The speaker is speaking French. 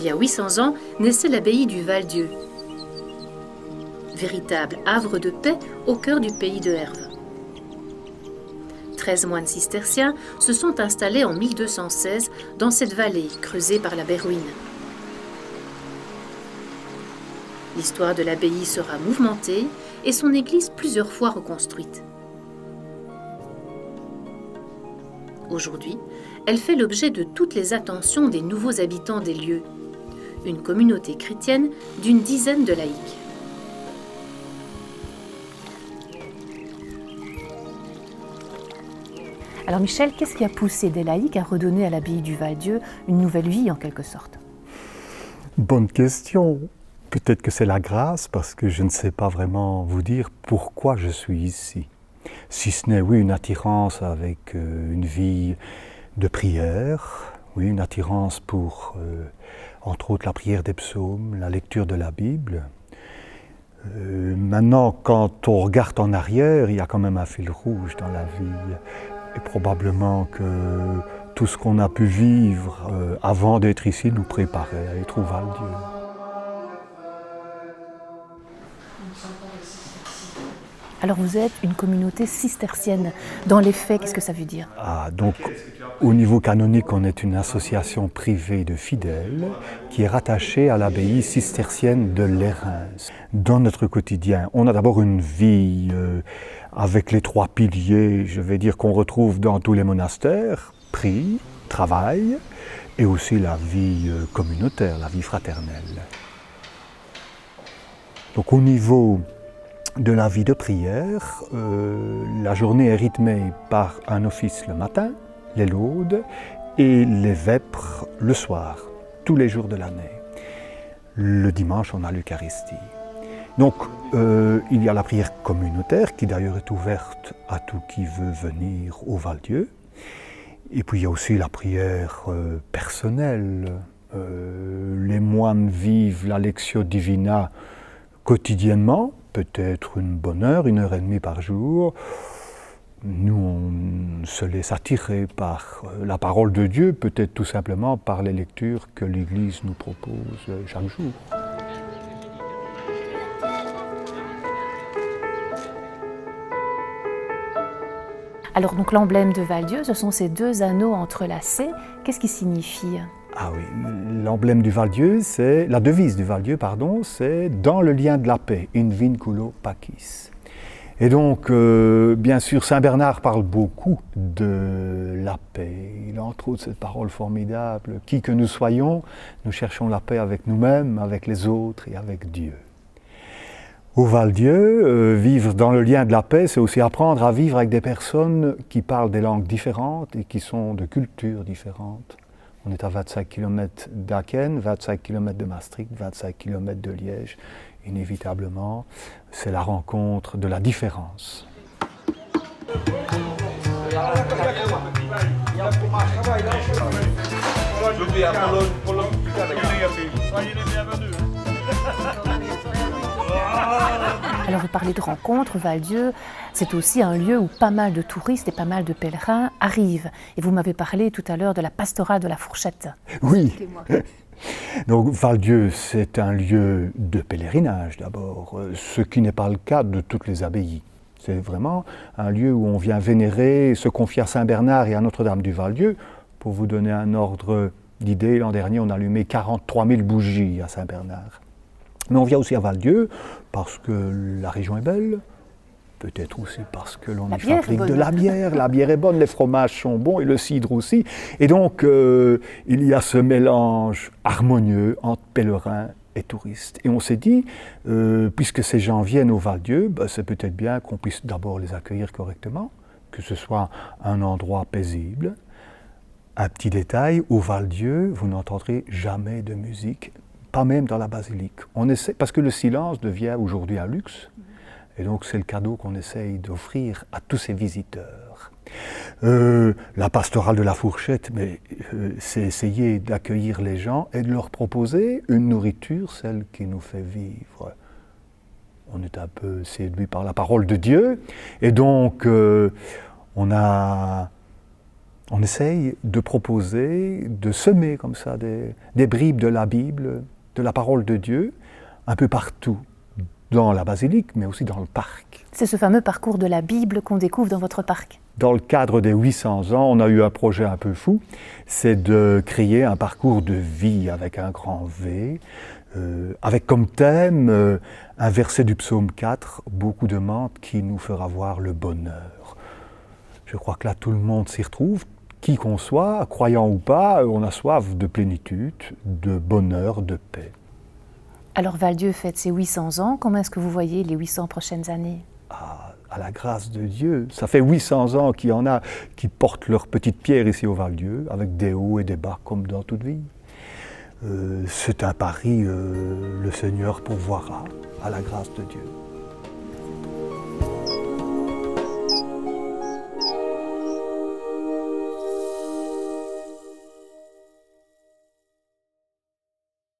il y a 800 ans, naissait l'abbaye du Val-Dieu, véritable havre de paix au cœur du pays de Herve. 13 moines cisterciens se sont installés en 1216 dans cette vallée creusée par la Berruine. L'histoire de l'abbaye sera mouvementée et son église plusieurs fois reconstruite. Aujourd'hui, elle fait l'objet de toutes les attentions des nouveaux habitants des lieux, une communauté chrétienne d'une dizaine de laïcs. Alors Michel, qu'est-ce qui a poussé des laïcs à redonner à l'abbaye du Val-Dieu une nouvelle vie en quelque sorte? Bonne question. Peut-être que c'est la grâce parce que je ne sais pas vraiment vous dire pourquoi je suis ici. Si ce n'est, oui, une attirance avec une vie de prière, oui, une attirance pour, entre autres, la prière des psaumes, la lecture de la Bible. Maintenant, quand on regarde en arrière, il y a quand même un fil rouge dans la vie. Et probablement que tout ce qu'on a pu vivre avant d'être ici nous préparait à être au Val-Dieu. Alors vous êtes une communauté cistercienne. Dans les faits, qu'est-ce que ça veut dire? Donc, au niveau canonique, on est une association privée de fidèles qui est rattachée à l'abbaye cistercienne de Lérins. Dans notre quotidien, on a d'abord une vie avec les 3 piliers, je vais dire, qu'on retrouve dans tous les monastères, prière, travail, et aussi la vie communautaire, la vie fraternelle. Donc au niveau de la vie de prière, la journée est rythmée par un office le matin, les laudes, et les vêpres le soir, tous les jours de l'année. Le dimanche, on a l'Eucharistie. Donc, il y a la prière communautaire, qui d'ailleurs est ouverte à tout qui veut venir au Val-Dieu. Et puis il y a aussi la prière personnelle. Les moines vivent la Lectio Divina quotidiennement, peut-être une bonne heure, 1h30 par jour. Nous, on se laisse attirer par la parole de Dieu, peut-être tout simplement par les lectures que l'Église nous propose chaque jour. Alors donc l'emblème de Val-Dieu, ce sont ces 2 anneaux entrelacés. Qu'est-ce qui signifie? Ah oui, l'emblème du Val-Dieu, c'est la devise du Val-Dieu, pardon, c'est dans le lien de la paix, in vinculo pacis. Et donc, bien sûr, Saint Bernard parle beaucoup de la paix. Il a entre autres cette parole formidable, qui que nous soyons, nous cherchons la paix avec nous-mêmes, avec les autres et avec Dieu. Au Val-Dieu, vivre dans le lien de la paix, c'est aussi apprendre à vivre avec des personnes qui parlent des langues différentes et qui sont de cultures différentes. On est à 25 km d'Aken, 25 km de Maastricht, 25 km de Liège. Inévitablement, c'est la rencontre de la différence. Alors vous parlez de rencontres, Val-Dieu, c'est aussi un lieu où pas mal de touristes et pas mal de pèlerins arrivent. Et vous m'avez parlé tout à l'heure de la pastorale de la Fourchette. Oui. Donc Val-Dieu, c'est un lieu de pèlerinage d'abord, ce qui n'est pas le cas de toutes les abbayes. C'est vraiment un lieu où on vient vénérer, se confier à Saint Bernard et à Notre-Dame du Val-Dieu. Pour vous donner un ordre d'idée, l'an dernier, on a allumé 43 000 bougies à Saint Bernard. Mais on vient aussi à Val-Dieu parce que la région est belle, peut-être aussi parce que l'on y fabrique de la bière. La bière est bonne, les fromages sont bons et le cidre aussi. Et donc, il y a ce mélange harmonieux entre pèlerins et touristes. Et on s'est dit, puisque ces gens viennent au Val-Dieu, c'est peut-être bien qu'on puisse d'abord les accueillir correctement, que ce soit un endroit paisible. Un petit détail, au Val-Dieu, vous n'entendrez jamais de musique, pas même dans la basilique. On essaie, parce que le silence devient aujourd'hui un luxe, et donc c'est le cadeau qu'on essaye d'offrir à tous ces visiteurs. La pastorale de la Fourchette, c'est essayer d'accueillir les gens et de leur proposer une nourriture, celle qui nous fait vivre. On est un peu séduit par la parole de Dieu, et donc on a on essaye de proposer, de semer comme ça des bribes de la Bible, de la parole de Dieu, un peu partout, dans la basilique, mais aussi dans le parc. C'est ce fameux parcours de la Bible qu'on découvre dans votre parc. Dans le cadre des 800 ans, on a eu un projet un peu fou, c'est de créer un parcours de vie avec un grand V, avec comme thème un verset du psaume 4, beaucoup de menthe qui nous fera voir le bonheur. Je crois que là tout le monde s'y retrouve, qui qu'on soit, croyant ou pas, on a soif de plénitude, de bonheur, de paix. Alors Val-Dieu fête ses 800 ans, comment est-ce que vous voyez les 800 prochaines années? À la grâce de Dieu. Ça fait 800 ans qu'il y en a qui portent leur petite pierre ici au Val-Dieu, avec des hauts et des bas comme dans toute vie. C'est un pari, le Seigneur pourvoira à la grâce de Dieu.